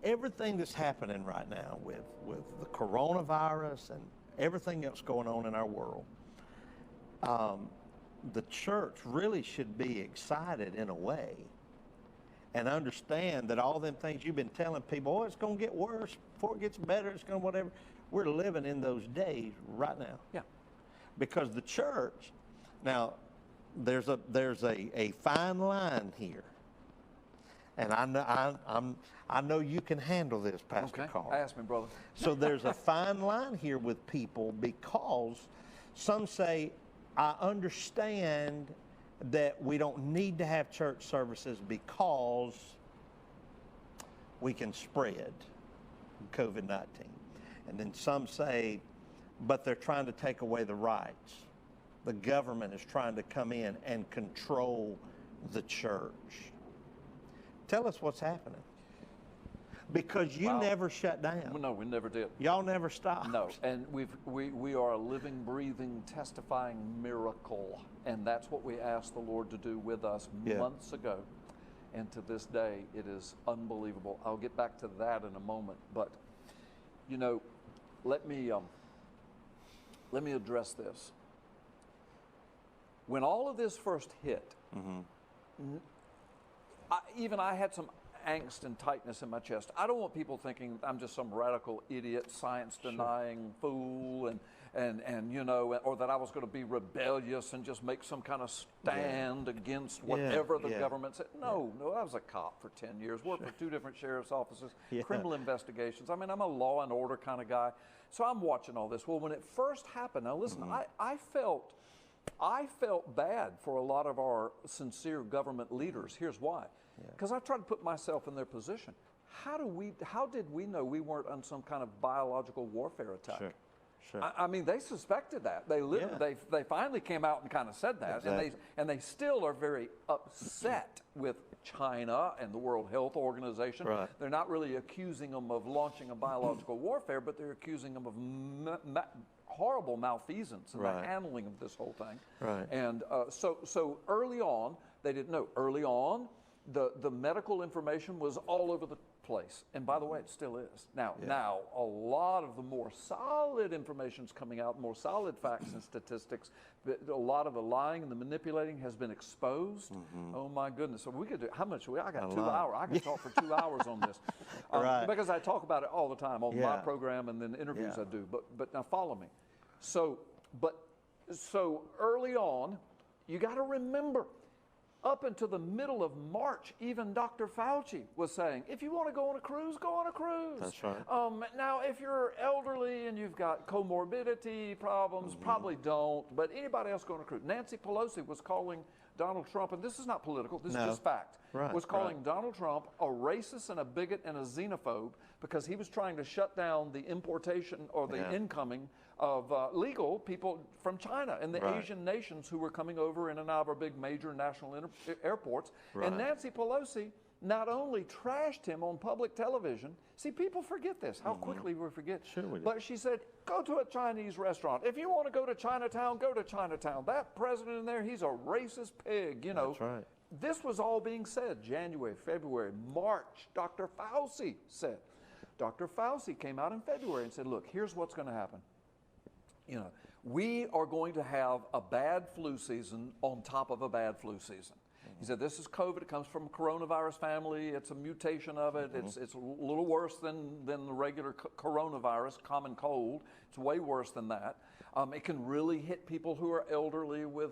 Everything that's happening right now with the coronavirus and everything else going on in our world, the church really should be excited in a way and understand that all them things you've been telling people, oh, it's going to get worse before it gets better, it's going to whatever. We're living in those days right now. Yeah. Because the church, now, there's a fine line here. And I know you can handle this, Pastor Carl. Ask me, brother. So there's a fine line here with people because some say, I understand that we don't need to have church services because we can spread COVID-19. And then some say, but they're trying to take away the rights. The government is trying to come in and control the church. Tell us what's happening. Because you never shut down. No, we never did. Y'all never stopped. No, and we are a living, breathing, testifying miracle. And that's what we asked the Lord to do with us months ago. And to this day, it is unbelievable. I'll get back to that in a moment. But, you know, let me address this. When all of this first hit, I had some angst and tightness in my chest. I don't want people thinking I'm just some radical idiot, science-denying fool, and you know, or that I was going to be rebellious and just make some kind of stand against whatever the government said. No, I was a cop for 10 years, worked for 2 different sheriff's offices, criminal investigations. I mean, I'm a law and order kind of guy. So I'm watching all this. Well, when it first happened, now listen, I felt bad for a lot of our sincere government leaders. Here's why. Because I tried to put myself in their position. How did we know we weren't on some kind of biological warfare attack? Sure. I mean, they suspected that. They finally came out and kind of said that, and they still are very upset with China and the World Health Organization. Right. They're not really accusing them of launching a biological warfare, but they're accusing them of horrible malfeasance in the handling of this whole thing. Right. And so early on, they didn't know. Early on, the medical information was all over the place. And by the way, it still is. Now, a lot of the more solid information is coming out, more solid facts and statistics. A lot of the lying and the manipulating has been exposed. Oh my goodness. So we could do, how much? I got 2 hours. I could talk for 2 hours on this. Because I talk about it all the time on my program and then interviews I do. But now follow me. So early on, you got to remember, up until the middle of March, even Dr. Fauci was saying, if you want to go on a cruise, go on a cruise. That's right. Now, if you're elderly and you've got comorbidity problems, probably don't. But anybody else go on a cruise. Nancy Pelosi was calling Donald Trump, and this is not political, this is just fact, was calling Donald Trump a racist and a bigot and a xenophobe because he was trying to shut down the importation or the incoming of legal people from China and the Asian nations who were coming over in and out of our big major national airports. And Nancy Pelosi not only trashed him on public television, see, people forget this, how quickly we forget. Sure we do. But she said, go to a Chinese restaurant. If you want to go to Chinatown, go to Chinatown. That president in there, he's a racist pig, you know. That's right. This was all being said January, February, March. Dr. Fauci said. Dr. Fauci came out in February and said, look, here's what's going to happen. You know, we are going to have a bad flu season on top of a bad flu season. He said, this is COVID. It comes from a coronavirus family. It's a mutation of it. It's a little worse than the regular coronavirus, common cold. It's way worse than that. It can really hit people who are elderly with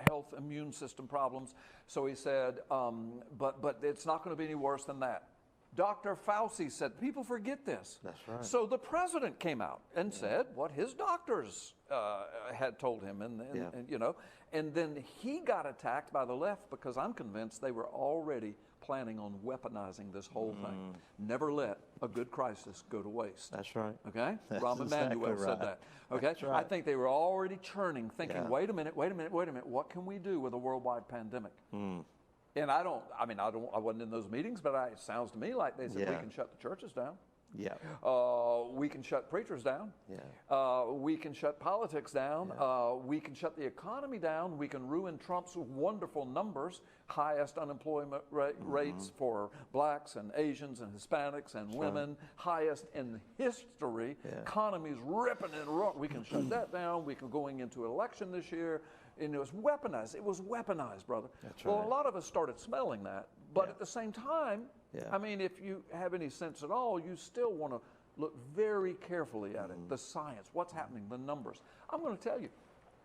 health immune system problems. So he said, but it's not going to be any worse than that. Dr. Fauci said, people forget this. That's right. So the president came out and said what his doctors had told him, and you know, and then he got attacked by the left because I'm convinced they were already planning on weaponizing this whole thing. Never let a good crisis go to waste. That's right. Okay? That's Rahm Emanuel exactly said that. Okay? That's right. I think they were already churning, thinking, wait a minute, what can we do with a worldwide pandemic? And I wasn't in those meetings, but it sounds to me like they said we can shut the churches down. Yeah. We can shut preachers down. Yeah. We can shut politics down. We can shut the economy down. We can ruin Trump's wonderful numbers, highest unemployment rates for blacks and Asians and Hispanics and women, highest in history. Yeah. Economy's ripping and roaring. We can shut that down. We can going into election this year. And it was weaponized. It was weaponized, brother. That's well, right. a lot of us started smelling that. But at the same time, I mean, if you have any sense at all, you still want to look very carefully at it. The science, what's happening, the numbers. I'm going to tell you,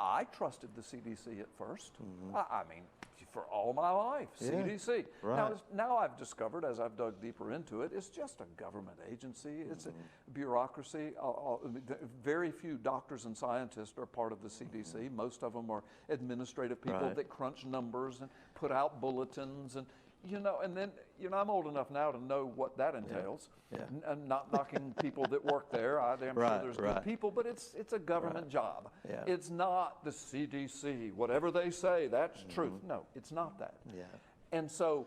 I trusted the CDC at first. I mean, for all my life, CDC. Right. Now I've discovered, as I've dug deeper into it, it's just a government agency. It's a bureaucracy. Very few doctors and scientists are part of the CDC. Most of them are administrative people that crunch numbers and put out bulletins and, and then, I'm old enough now to know what that entails. And not knocking people that work there. I'm sure there's good people, but it's a government job. It's not the CDC. Whatever they say, that's truth. No, it's not that. And so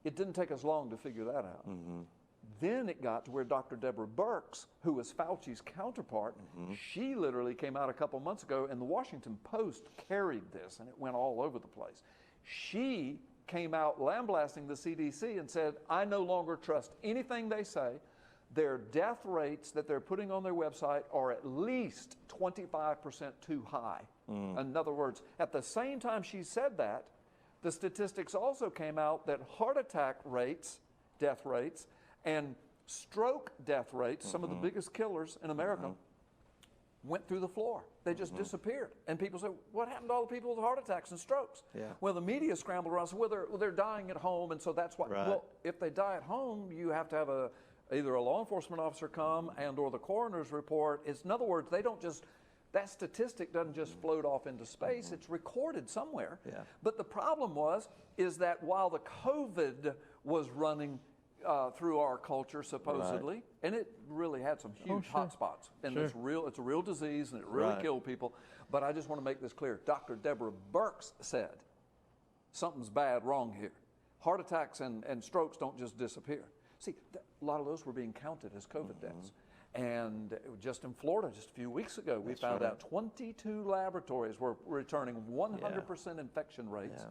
it didn't take us long to figure that out. Then it got to where Dr. Deborah Birx, who was Fauci's counterpart, she literally came out a couple months ago, and the Washington Post carried this, and it went all over the place. She came out lambasting the CDC and said, I no longer trust anything they say. Their death rates that they're putting on their website are at least 25% too high. In other words, at the same time she said that, the statistics also came out that heart attack rates, death rates, and stroke death rates, some of the biggest killers in America, went through the floor. They just disappeared. And people say, what happened to all the people with heart attacks and strokes? Well, the media scrambled around, so they're dying at home, and so that's why. Well, if they die at home, you have to have either a law enforcement officer come and or the coroner's report. In other words, they don't just, that statistic doesn't just float off into space. It's recorded somewhere. But the problem is that while the COVID was running through our culture, supposedly, and it really had some huge hot spots, and it's a real disease, and it really killed people. But I just want to make this clear. Dr. Deborah Birx said, something's bad wrong here. Heart attacks and strokes don't just disappear. See, a lot of those were being counted as COVID deaths. And just in Florida, just a few weeks ago, we found out 22 laboratories were returning 100% infection rates.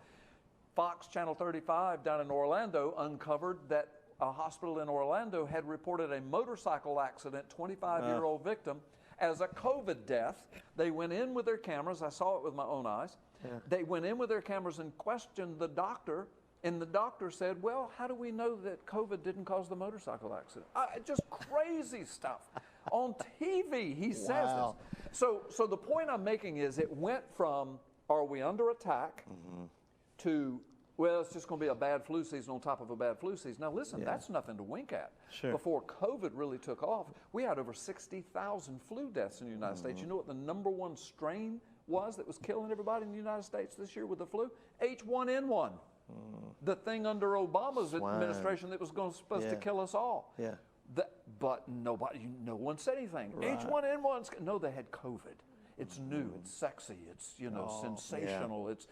Fox Channel 35 down in Orlando uncovered that a hospital in Orlando had reported a motorcycle accident, 25-year-old victim, as a COVID death. They went in with their cameras. I saw it with my own eyes. They went in with their cameras and questioned the doctor, and the doctor said, well, how do we know that COVID didn't cause the motorcycle accident? Just crazy stuff. On TV, he says this. So the point I'm making is it went from, are we under attack, to, well, it's just going to be a bad flu season on top of a bad flu season. Now, listen, that's nothing to wink at. Before COVID really took off, we had over 60,000 flu deaths in the United States. You know what the #1 strain was that was killing everybody in the United States this year with the flu? H1N1. The thing under Obama's administration that was supposed to kill us all. But no one said anything. H1N1's, no, they had COVID. It's new, it's sexy, it's sensational, it's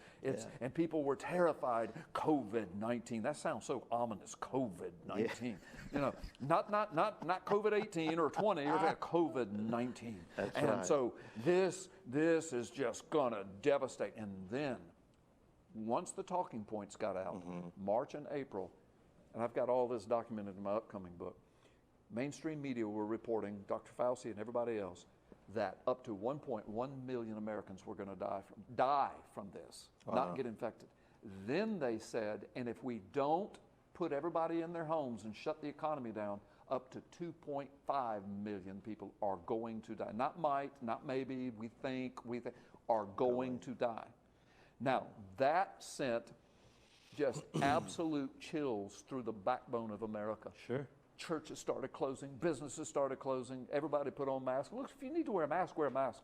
and people were terrified. COVID-19. That sounds so ominous. COVID-19. Not COVID-18 or 20, or COVID-19. And so this is just gonna devastate. And then once the talking points got out, March and April, and I've got all this documented in my upcoming book, mainstream media were reporting, Dr. Fauci and everybody else, that up to 1.1 million Americans were going to die from this, not get infected. Then they said, and if we don't put everybody in their homes and shut the economy down, up to 2.5 million people are going to die. Not might, not maybe, we think, are going to die. Now, that sent just absolute chills through the backbone of America. Churches started closing, businesses started closing, everybody put on masks. Look, if you need to wear a mask, wear a mask.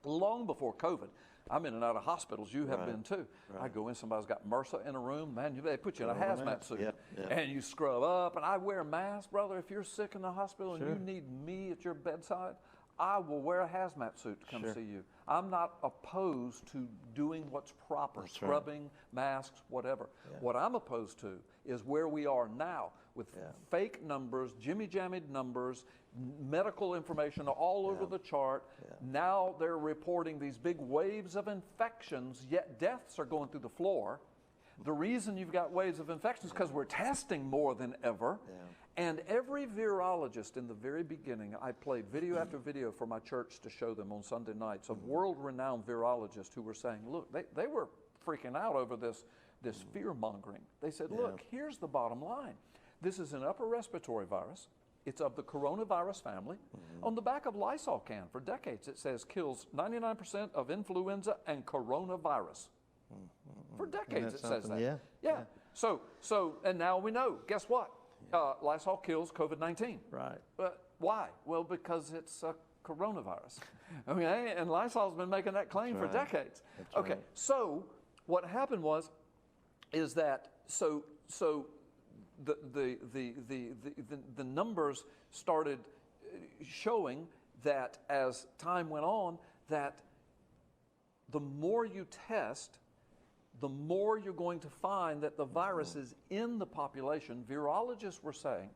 Long before COVID, I'm in and out of hospitals, you have been too. I go in, somebody's got MRSA in a room, man, they put you in a hazmat suit, and you scrub up, and I wear a mask, brother. If you're sick in the hospital and you need me at your bedside, I will wear a hazmat suit to come Sure. see you. I'm not opposed to doing what's proper, That's right. scrubbing, masks, whatever. Yeah. What I'm opposed to is where we are now with Yeah. fake numbers, jimmy-jammed numbers, medical information all over Yeah. the chart. Yeah. Now they're reporting these big waves of infections, yet deaths are going through the floor. The reason you've got waves of infections is because we're testing more than ever. Yeah. And every virologist in the very beginning, I played video after video for my church to show them on Sunday nights of world-renowned virologists who were saying, look, they were freaking out over this fear-mongering. They said, look, here's the bottom line. This is an upper respiratory virus. It's of the coronavirus family. On the back of Lysol can for decades, it says kills 99% of influenza and coronavirus. For decades, it says that. Yeah. Yeah. So, and now we know. Guess what? Lysol kills COVID-19. Right. But why? Well, because it's a coronavirus. Okay, and Lysol's been making that claim for decades. That's okay, right. so what happened is that the numbers started showing that as time went on, that the more you test, the more you're going to find that the virus is in the population. Virologists were saying,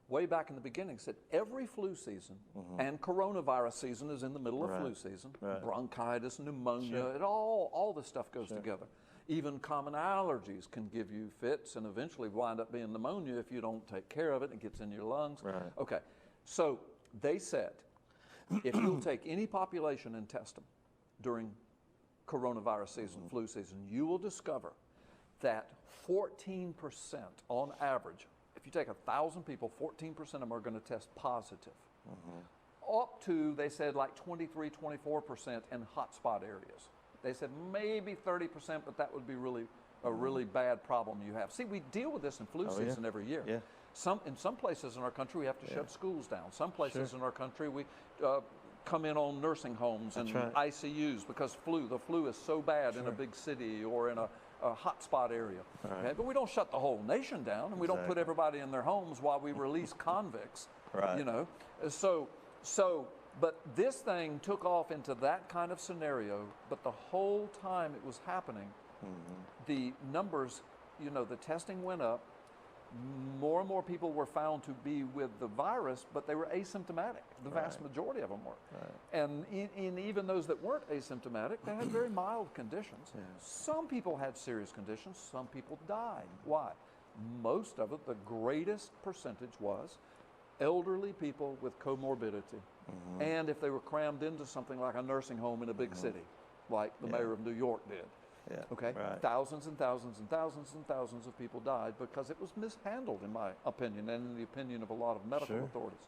way back in the beginning, said every flu season and coronavirus season is in the middle of flu season. Right. Bronchitis, pneumonia, it all this stuff goes together. Even common allergies can give you fits and eventually wind up being pneumonia if you don't take care of it. It gets in your lungs. Right. Okay, so they said, if you'll take any population and test them during coronavirus season, flu season, you will discover that 14% on average, if you take 1,000 people, 14% of them are going to test positive. Up to, they said, like 23, 24% in hotspot areas. They said maybe 30%, but that would be a really bad problem you have. See, we deal with this in flu season every year. Yeah. In some places in our country, we have to shut schools down. Some places in our country, we come in on nursing homes and ICUs because the flu is so bad in a big city or in a hotspot area. Okay? But we don't shut the whole nation down, and we don't put everybody in their homes while we release convicts. Right. You know, but this thing took off into that kind of scenario. But the whole time it was happening, the numbers, the testing went up. More and more people were found to be with the virus, but they were asymptomatic. The vast majority of them were. And in even those that weren't asymptomatic, they had very mild conditions. Some people had serious conditions. Some people died. Why? Most of it, the greatest percentage was elderly people with comorbidity. And if they were crammed into something like a nursing home in a big city, like the mayor of New York did. Yeah. Okay, thousands and thousands and thousands and thousands of people died because it was mishandled, in my opinion, and in the opinion of a lot of medical authorities.